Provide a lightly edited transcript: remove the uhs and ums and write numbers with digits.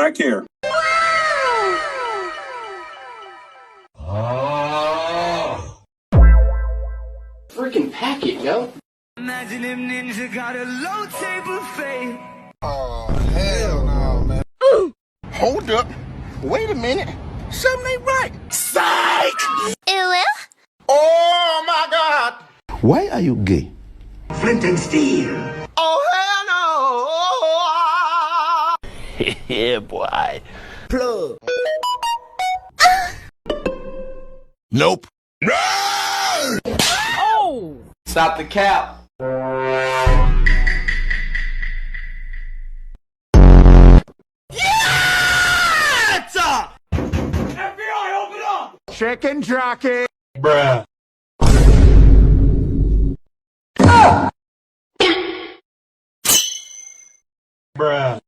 I care? Freaking packet, yo. Imagine if Ninja got a low table fame. Oh, hell no, man. Hold up. Wait a minute. Something ain't right. Psych! Oh, my God. Why are you gay? Flint and steel. Oh, hell no. Yeah, boy. Plug. Nope. Oh! Stop the cap. FBI, open up! Chicken jockey. Bruh. Bruh.